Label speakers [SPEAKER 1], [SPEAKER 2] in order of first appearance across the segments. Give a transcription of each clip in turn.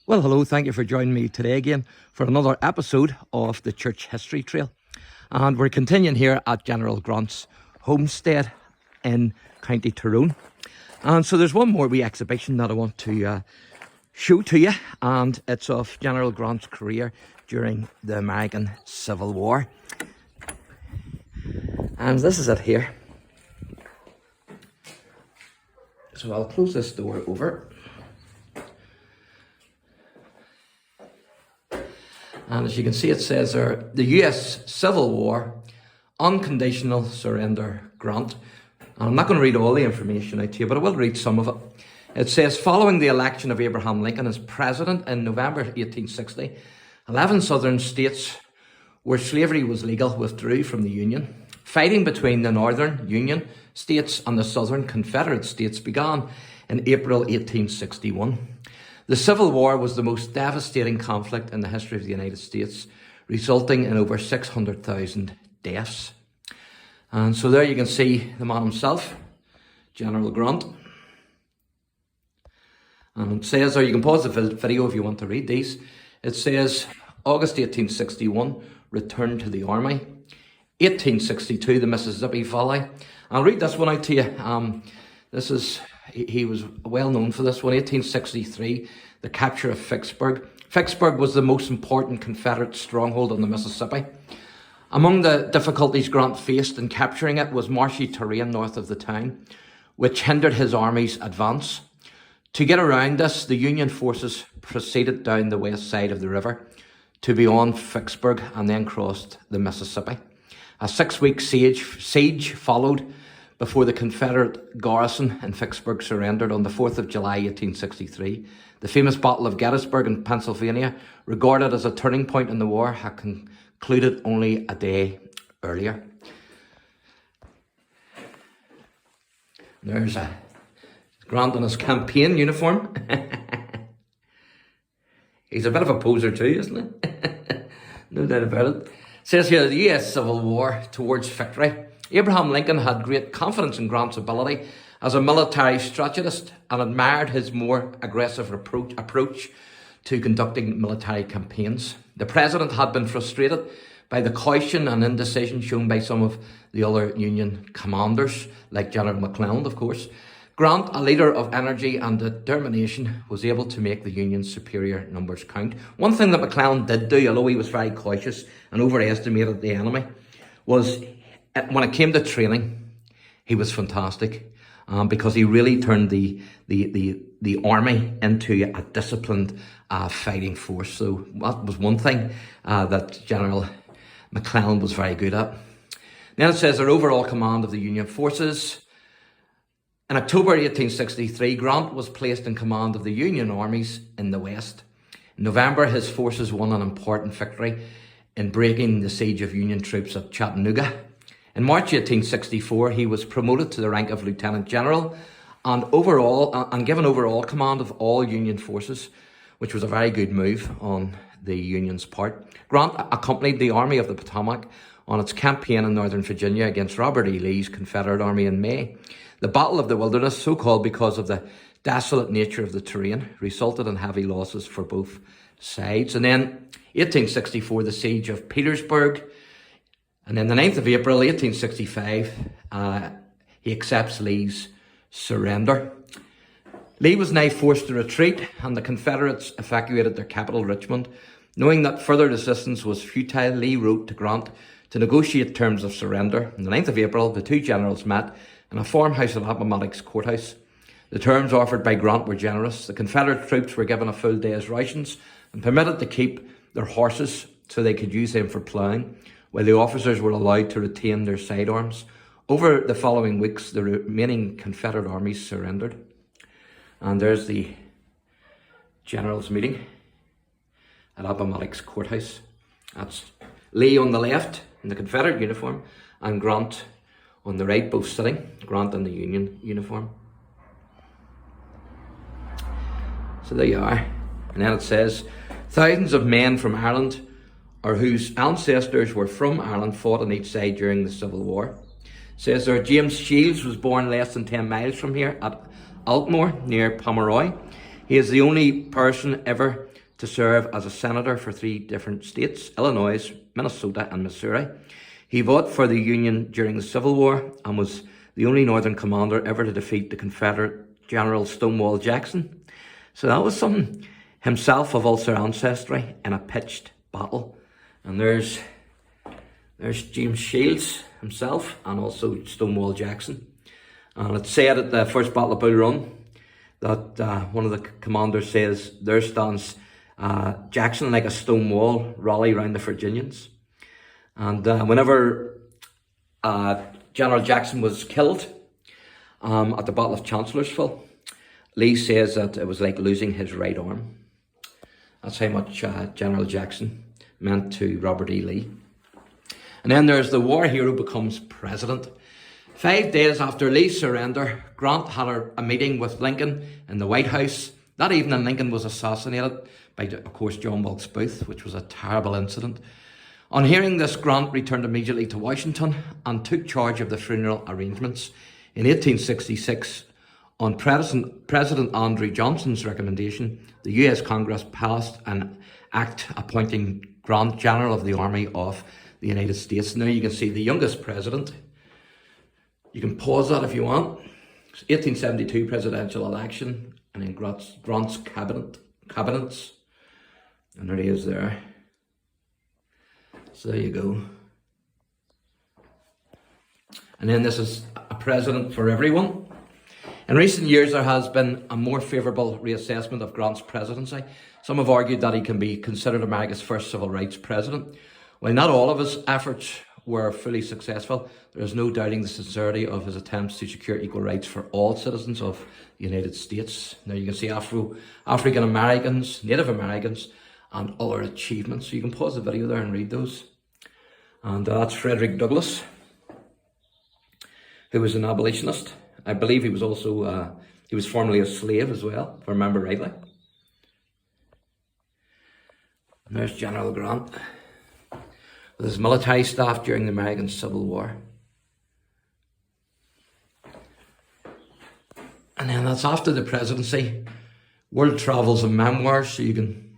[SPEAKER 1] Well, hello, thank you for joining me today again for another episode of the Church History Trail. And we're continuing here at General Grant's homestead in County Tyrone. And so there's one more wee exhibition that I want to show to you, and it's of General Grant's career during the American Civil War. And this is it here. So I'll close this door over. And as you can see, it says there, the US Civil War, unconditional surrender Grant. And I'm not going to read all the information out to you, but I will read some of it. It says, following the election of Abraham Lincoln as president in November 1860, 11 southern states where slavery was legal withdrew from the Union. Fighting between the northern Union states and the southern Confederate states began in April 1861. The Civil War was the most devastating conflict in the history of the United States, resulting in over 600,000 deaths. And so there you can see the man himself, General Grant. And it says there, you can pause the video if you want to read these. It says, August 1861, returned to the army. 1862, the Mississippi Valley. I'll read this one out to you. He was well known for this one. 1863, the capture of Vicksburg. Vicksburg was the most important Confederate stronghold on the Mississippi. Among the difficulties Grant faced in capturing it was marshy terrain north of the town, which hindered his army's advance. To get around this, the Union forces proceeded down the west side of the river to beyond Vicksburg and then crossed the Mississippi. A 6-week siege followed before the Confederate garrison in Vicksburg surrendered on the 4th of July 1863. The famous Battle of Gettysburg in Pennsylvania, regarded as a turning point in the war, had concluded only a day earlier. There's Grant in his campaign uniform. He's a bit of a poser too, isn't he? No doubt about it. It says here, the US Civil War towards victory. Abraham Lincoln had great confidence in Grant's ability as a military strategist and admired his more aggressive approach to conducting military campaigns. The president had been frustrated by the caution and indecision shown by some of the other Union commanders, like General McClellan, of course. Grant, a leader of energy and determination, was able to make the Union's superior numbers count. One thing that McClellan did do, although he was very cautious and overestimated the enemy, was when it came to training, he was fantastic, because he really turned the army into a disciplined fighting force. So that was one thing that General McClellan was very good at. Then it says their overall command of the Union forces. In October 1863, Grant was placed in command of the Union armies in the West. In November, his forces won an important victory in breaking the siege of Union troops at Chattanooga. In March 1864, he was promoted to the rank of Lieutenant General and given overall command of all Union forces, which was a very good move on the Union's part. Grant accompanied the Army of the Potomac on its campaign in Northern Virginia against Robert E. Lee's Confederate Army in May. The Battle of the Wilderness, so called because of the desolate nature of the terrain, resulted in heavy losses for both sides. And then 1864, the siege of Petersburg. And then the 9th of April 1865, he accepts Lee's surrender. Lee was now forced to retreat, and the Confederates evacuated their capital, Richmond. Knowing that further resistance was futile, Lee wrote to Grant to negotiate terms of surrender. On the 9th of April, the two generals met in a farmhouse at Appomattox Courthouse. The terms offered by Grant were generous. The Confederate troops were given a full day's rations and permitted to keep their horses so they could use them for ploughing, while the officers were allowed to retain their sidearms. Over the following weeks, the remaining Confederate armies surrendered. And there's the generals' meeting at Appomattox Courthouse. That's Lee on the left in the Confederate uniform and Grant on the right, both sitting, Grant in the Union uniform. So there you are. And then it says, thousands of men from Ireland, or whose ancestors were from Ireland, fought on each side during the Civil War. It says there, James Shields was born less than 10 miles from here at Altmore, near Pomeroy. He is the only person ever to serve as a senator for 3 different states, Illinois, Minnesota and Missouri. He fought for the Union during the Civil War and was the only Northern commander ever to defeat the Confederate General Stonewall Jackson. So that was something. Himself of Ulster ancestry in a pitched battle. And there's James Shields himself and also Stonewall Jackson. And it's said at the First Battle of Bull Run that one of the commanders says, there stands Jackson like a stone wall, rally round the Virginians. And whenever General Jackson was killed at the Battle of Chancellorsville, Lee says that it was like losing his right arm. That's how much General Jackson meant to Robert E. Lee. And then there's the war hero becomes president. 5 days after Lee's surrender, Grant had a meeting with Lincoln in the White House. That evening, Lincoln was assassinated by, of course, John Wilkes Booth, which was a terrible incident. On hearing this, Grant returned immediately to Washington and took charge of the funeral arrangements. In 1866, on President Andrew Johnson's recommendation, the US Congress passed an act appointing Grant General of the Army of the United States. Now you can see the youngest president. You can pause that if you want. 1872 presidential election, and then Grant's cabinets. And there he is there. So there you go. And then this is a president for everyone. In recent years, there has been a more favourable reassessment of Grant's presidency. Some have argued that he can be considered America's first civil rights president. While not all of his efforts were fully successful, there is no doubting the sincerity of his attempts to secure equal rights for all citizens of the United States. Now you can see African Americans, Native Americans, and other achievements. So you can pause the video there and read those. And that's Frederick Douglass, who was an abolitionist. I believe he was also, he was formerly a slave as well, if I remember rightly. And there's General Grant with his military staff during the American Civil War. And then that's after the presidency. World Travels and Memoirs, so you can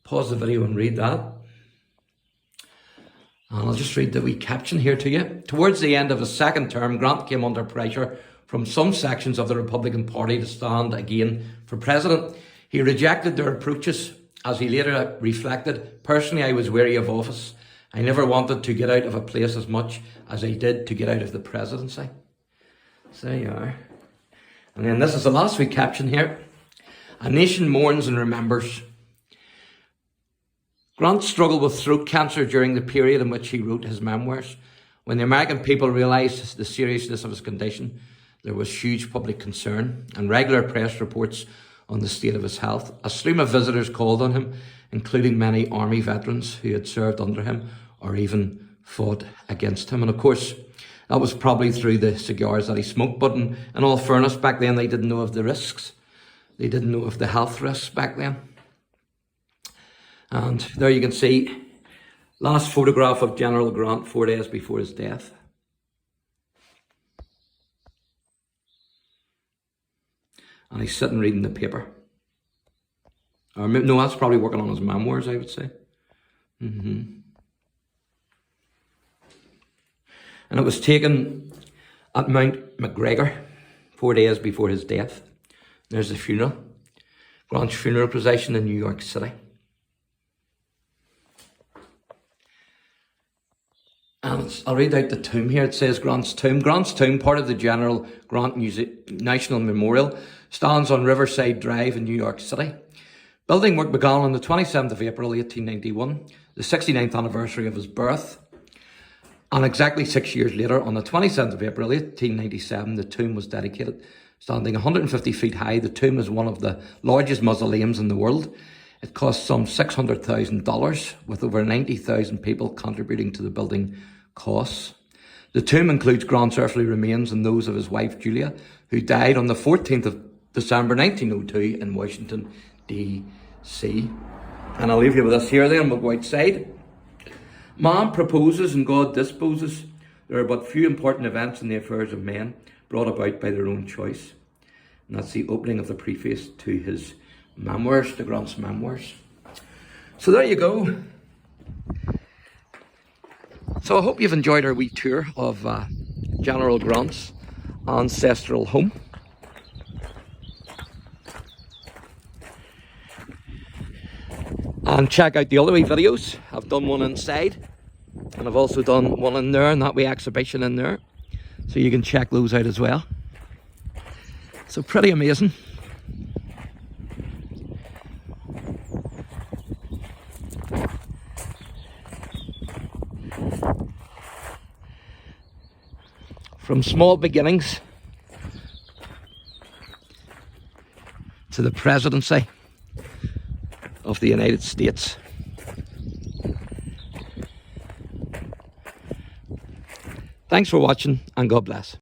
[SPEAKER 1] pause the video and read that. And I'll just read the wee caption here to you. Towards the end of his second term, Grant came under pressure from some sections of the Republican Party to stand again for president. He rejected their approaches. As he later reflected, personally, I was weary of office. I never wanted to get out of a place as much as I did to get out of the presidency. So there you are. And then this is the last week caption here. A nation mourns and remembers. Grant struggled with throat cancer during the period in which he wrote his memoirs. When the American people realised the seriousness of his condition, there was huge public concern and regular press reports on the state of his health. A stream of visitors called on him, including many army veterans who had served under him or even fought against him. And of course, that was probably through the cigars that he smoked. But in all fairness, back then they didn't know of the risks. They didn't know of the health risks back then. And there you can see last photograph of General Grant 4 days before his death. And he's sitting reading the paper. Or no, that's probably working on his memoirs, I would say. And it was taken at Mount McGregor 4 days before his death. There's the funeral. Grant's funeral procession in New York City. And I'll read out the tomb here. It says Grant's tomb. Grant's tomb, part of the General Grant National Memorial, stands on Riverside Drive in New York City. Building work began on the 27th of April 1891, the 69th anniversary of his birth. And exactly 6 years later, on the 27th of April 1897, the tomb was dedicated. Standing 150 feet high, the tomb is one of the largest mausoleums in the world. It cost some $600,000, with over 90,000 people contributing to the building costs. The tomb includes Grant's earthly remains and those of his wife Julia, who died on the 14th of December 1902 in Washington, D.C. And I'll leave you with this here then, we'll go outside. Man proposes and God disposes. There are but few important events in the affairs of men brought about by their own choice. And that's the opening of the preface to his memoirs, the Grant's memoirs. So there you go. So I hope you've enjoyed our wee tour of General Grant's ancestral home. And check out the other wee videos. I've done one inside, and I've also done one in there, and that wee exhibition in there. So you can check those out as well. So pretty amazing. From small beginnings to the presidency of the United States. Thanks for watching, and God bless.